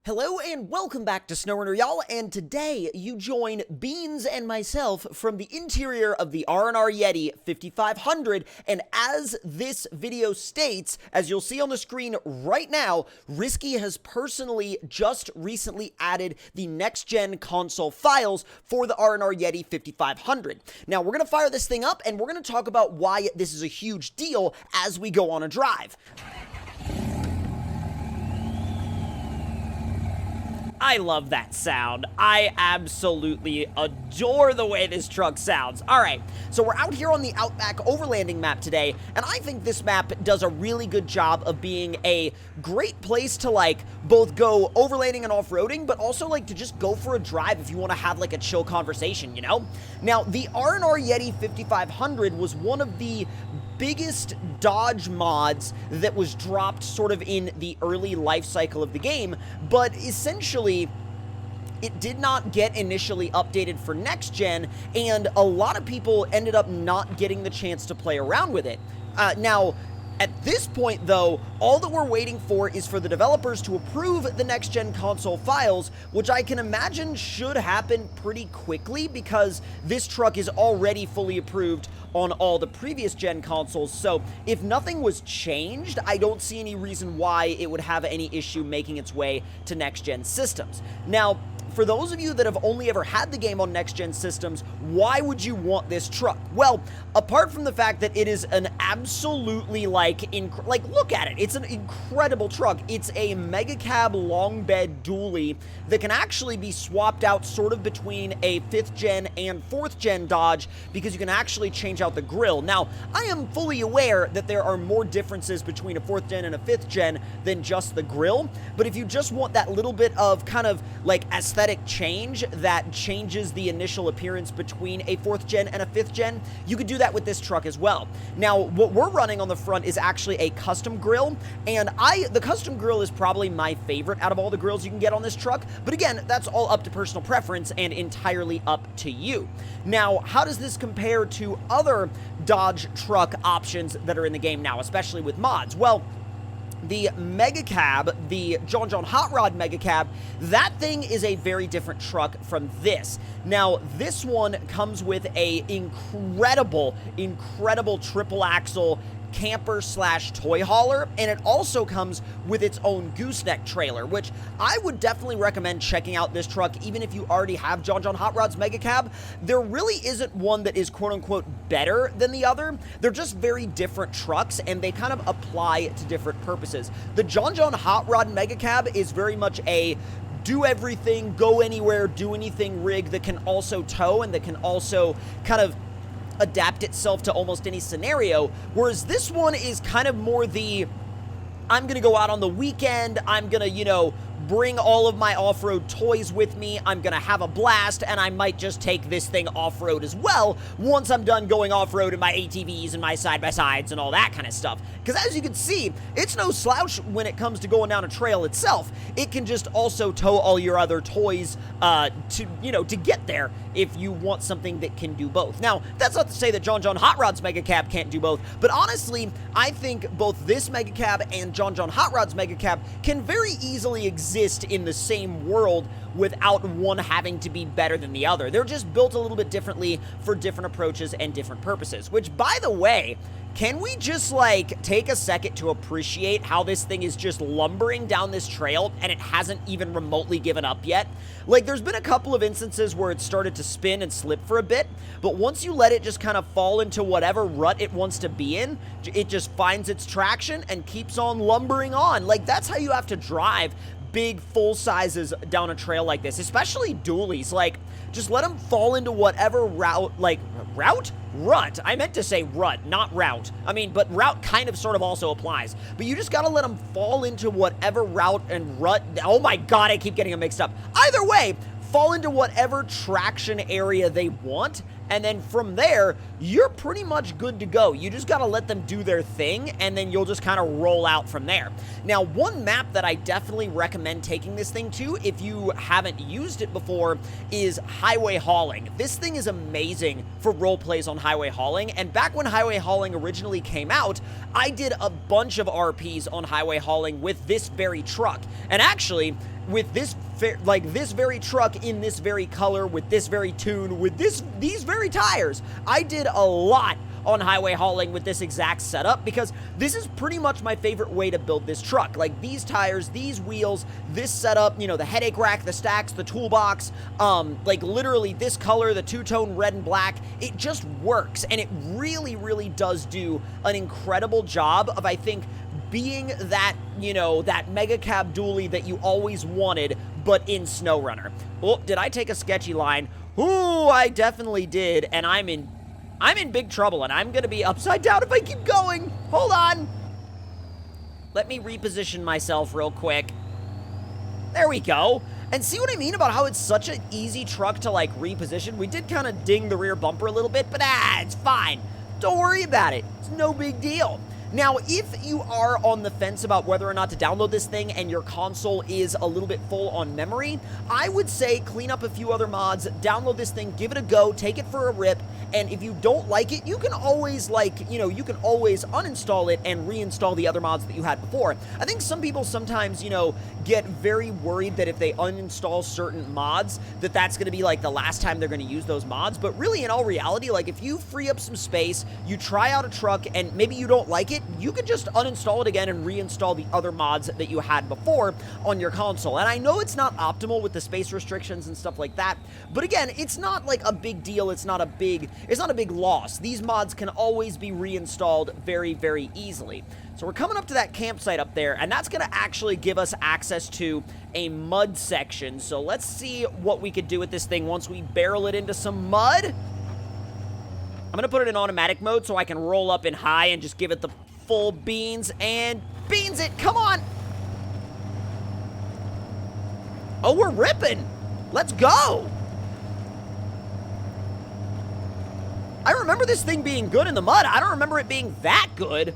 Hello and welcome back to SnowRunner, y'all, and today you join Beans and myself from the interior of the R&R Yeti 5500, and as this video states, as you'll see on the screen right now, Risky has personally just recently added the next-gen console files for the R&R Yeti 5500. Now, we're going to fire this thing up, and we're going to talk about why this is a huge deal as we go on a drive. I love that sound. I absolutely adore the way this truck sounds. Alright, so we're out here on the Outback Overlanding map today, and I think this map does a really good job of being a great place to, both go overlanding and off-roading, but also, to just go for a drive if you want to have, a chill conversation, you know? Now, the R&R Yeti 5500 was one of the biggest Dodge mods that was dropped sort of in the early life cycle of the game, but essentially it did not get initially updated for next gen, and a lot of people ended up not getting the chance to play around with it. Now, at this point, though, all that we're waiting for is for the developers to approve the next-gen console files, which I can imagine should happen pretty quickly because this truck is already fully approved on all the previous-gen consoles, so if nothing was changed, I don't see any reason why it would have any issue making its way to next-gen systems. Now, for those of you that have only ever had the game on next-gen systems, why would you want this truck? Well, apart from the fact that it is an absolutely, look at it. It's an incredible truck. It's a mega cab long bed dually that can actually be swapped out sort of between a 5th-gen and 4th-gen Dodge because you can actually change out the grille. Now, I am fully aware that there are more differences between a 4th-gen and a 5th-gen than just the grille, but if you just want that little bit of kind of, aesthetic change that changes the initial appearance between a 4th gen and a 5th gen, you could do that with this truck as well. Now, what we're running on the front is actually a custom grille, and the custom grille is probably my favorite out of all the grills you can get on this truck, but again, that's all up to personal preference and entirely up to you. Now, how does this compare to other Dodge truck options that are in the game now, especially with mods? Well, the Mega Cab, the John Hot Rod Mega Cab, that thing is a very different truck from this. Now, this one comes with a incredible triple axle camper slash toy hauler, and it also comes with its own gooseneck trailer, which I would definitely recommend checking out this truck even if you already have John Hot Rod's Mega Cab. There really isn't one that is quote-unquote better than the other. They're just very different trucks, and they kind of apply to different purposes. The John Hot Rod Mega Cab is very much a do everything, go anywhere, do anything rig that can also tow and that can also kind of adapt itself to almost any scenario, whereas this one is kind of more the, I'm gonna go out on the weekend, I'm gonna, bring all of my off-road toys with me, I'm gonna have a blast, and I might just take this thing off-road as well once I'm done going off-road in my ATVs and my side-by-sides and all that kind of stuff. Because as you can see, it's no slouch when it comes to going down a trail itself. It can just also tow all your other toys to get there if you want something that can do both. Now, that's not to say that John Hot Rod's Mega Cab can't do both, but honestly, I think both this Mega Cab and John Hot Rod's Mega Cab can very easily exist in the same world without one having to be better than the other. They're just built a little bit differently for different approaches and different purposes, which, by the way, can we just, take a second to appreciate how this thing is just lumbering down this trail and it hasn't even remotely given up yet? There's been a couple of instances where it started to spin and slip for a bit, but once you let it just kind of fall into whatever rut it wants to be in, it just finds its traction and keeps on lumbering on. That's how you have to drive big full sizes down a trail like this, especially dualies. Just let them fall into whatever rut? I meant to say rut, not route. I mean, but route kind of sort of also applies. But you just gotta let them fall into whatever route and rut. Oh my god, I keep getting them mixed up. Either way, fall into whatever traction area they want, and then from there, you're pretty much good to go. You just gotta let them do their thing, and then you'll just kind of roll out from there. Now, one map that I definitely recommend taking this thing to, if you haven't used it before, is highway hauling. This thing is amazing for role plays on highway hauling, and back when highway hauling originally came out, I did a bunch of RPs on highway hauling with this very truck. And actually, with this this very truck in this very color, with this very tune, with these very tires. I did a lot on highway hauling with this exact setup because this is pretty much my favorite way to build this truck. Like these tires, these wheels, this setup, you know, the headache rack, the stacks, the toolbox, like literally this color, the two-tone red and black, it just works, and it really, really does do an incredible job of, I think, being that, you know, that mega cab dually that you always wanted, but in SnowRunner. Oh, did I take a sketchy line? Ooh, I definitely did, and I'm in big trouble, and I'm gonna be upside down if I keep going. Hold on. Let me reposition myself real quick. There we go. And see what I mean about how it's such an easy truck to, like, reposition? We did kind of ding the rear bumper a little bit, but it's fine. Don't worry about it. It's no big deal. Now, if you are on the fence about whether or not to download this thing and your console is a little bit full on memory, I would say clean up a few other mods, download this thing, give it a go, take it for a rip, and if you don't like it, you can always, like, you know, you can always uninstall it and reinstall the other mods that you had before. I think some people sometimes, you know, get very worried that if they uninstall certain mods, that that's going to be, like, the last time they're going to use those mods, but really, in all reality, like, if you free up some space, you try out a truck, and maybe you don't like it, you can just uninstall it again and reinstall the other mods that you had before on your console. And I know it's not optimal with the space restrictions and stuff like that, but again, it's not like a big deal. It's not a big loss. These mods can always be reinstalled very, very easily. So we're coming up to that campsite up there, and that's going to actually give us access to a mud section. So let's see what we could do with this thing once we barrel it into some mud. I'm going to put it in automatic mode so I can roll up in high and just give it the full beans, and beans it. Come on. Oh, we're ripping. Let's go. I remember this thing being good in the mud. I don't remember it being that good.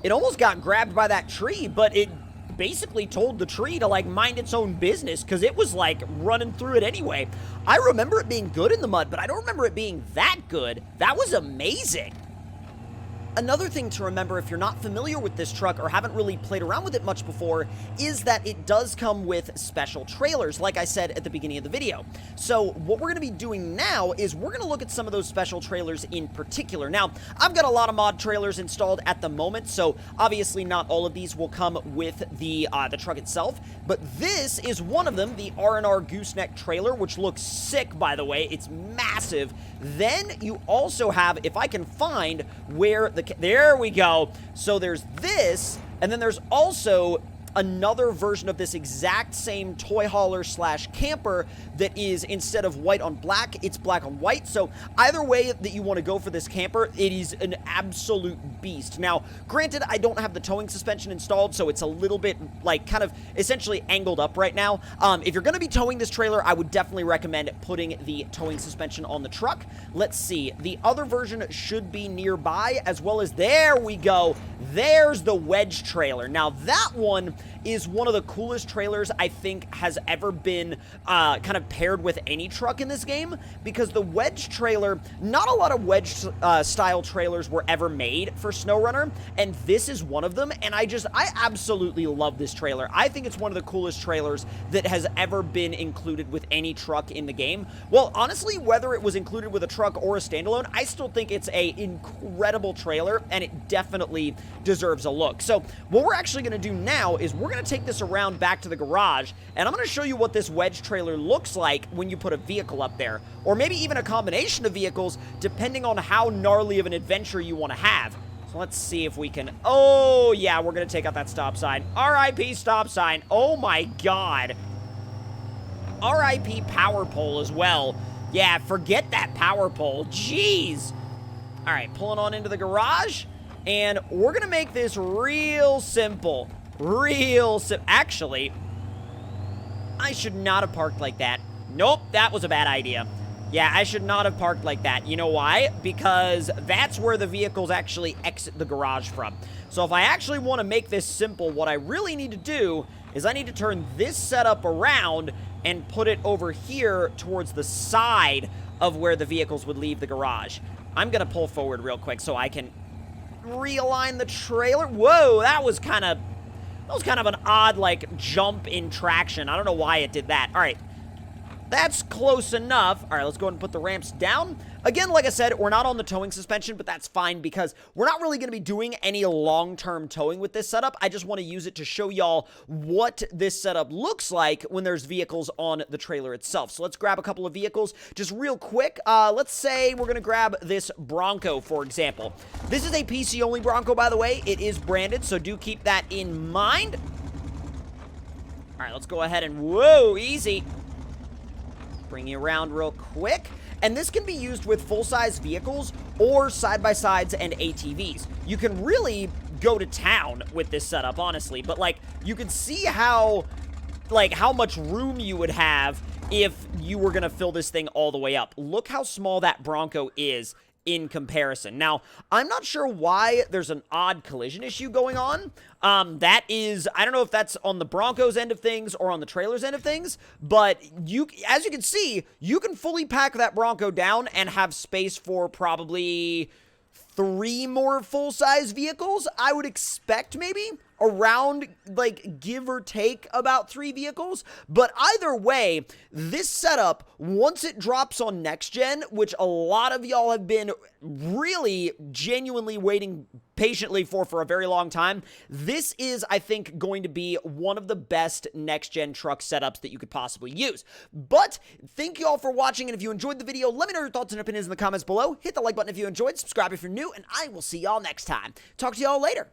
It almost got grabbed by that tree, but it basically told the tree to, like, mind its own business because it was, like, running through it anyway. I remember it being good in the mud, but I don't remember it being that good. That was amazing. Another thing to remember if you're not familiar with this truck or haven't really played around with it much before is that it does come with special trailers, like I said at the beginning of the video. So what we're going to be doing now is we're going to look at some of those special trailers in particular. Now, I've got a lot of mod trailers installed at the moment, so obviously not all of these will come with the truck itself, but this is one of them, the R&R Gooseneck trailer, which looks sick, by the way. It's massive. Then you also have, if I can find where there we go. So there's this, and then there's also another version of this exact same toy hauler slash camper that is, instead of white on black, it's black on white. So either way that you want to go for this camper, it is an absolute beast. Now, granted, I don't have the towing suspension installed, so it's a little bit, like, kind of essentially angled up right now. If you're going to be towing this trailer, I would definitely recommend putting the towing suspension on the truck. Let's see. The other version should be nearby, as well as, there we go. There's the wedge trailer. Now, that one is one of the coolest trailers I think has ever been kind of paired with any truck in this game, because the wedge trailer, not a lot of wedge style trailers were ever made for SnowRunner, and this is one of them, and I absolutely love this trailer. I think it's one of the coolest trailers that has ever been included with any truck in the game. Well, honestly, whether it was included with a truck or a standalone, I still think it's a incredible trailer, and it definitely deserves a look. So what we're actually going to do now is we're going to take this around back to the garage, and I'm going to show you what this wedge trailer looks like when you put a vehicle up there, or maybe even a combination of vehicles, depending on how gnarly of an adventure you want to have. So let's see if we can, oh yeah, we're going to take out that stop sign. RIP stop sign. Oh my god. RIP power pole as well. Yeah, forget that power pole. Jeez. All right, pulling on into the garage, and we're going to make this real simple. Actually, I should not have parked like that. Nope, that was a bad idea. Yeah, I should not have parked like that. You know why? Because that's where the vehicles actually exit the garage from. So if I actually want to make this simple, what I really need to do is I need to turn this setup around and put it over here towards the side of where the vehicles would leave the garage. I'm going to pull forward real quick so I can realign the trailer. Whoa, that was kind of That was kind of an odd, like, jump in traction. I don't know why it did that. All right. That's close enough. All right, let's go ahead and put the ramps down. Again, like I said, we're not on the towing suspension, but that's fine because we're not really going to be doing any long-term towing with this setup. I just want to use it to show y'all what this setup looks like when there's vehicles on the trailer itself. So let's grab a couple of vehicles just real quick. Let's say we're going to grab this Bronco, for example. This is a PC-only Bronco, by the way. It is branded, so do keep that in mind. All right, let's go ahead and, whoa, easy. Bring you around real quick. And this can be used with full-size vehicles or side-by-sides and ATVs. You can really go to town with this setup, honestly. But, like, you can see how much room you would have if you were going to fill this thing all the way up. Look how small that Bronco is in comparison. Now, I'm not sure why there's an odd collision issue going on. That is, I don't know if that's on the Broncos end of things or on the trailer's end of things, but as you can see, you can fully pack that Bronco down and have space for probably 3 more full-size vehicles. I would expect maybe around, like, give or take about 3 vehicles. But either way, this setup, once it drops on next gen, which a lot of y'all have been really genuinely waiting patiently for a very long time, this is, I think, going to be one of the best next-gen truck setups that you could possibly use. But thank you all for watching, and if you enjoyed the video, let me know your thoughts and opinions in the comments below. Hit the like button if you enjoyed, subscribe if you're new, and I will see y'all next time. Talk to y'all later.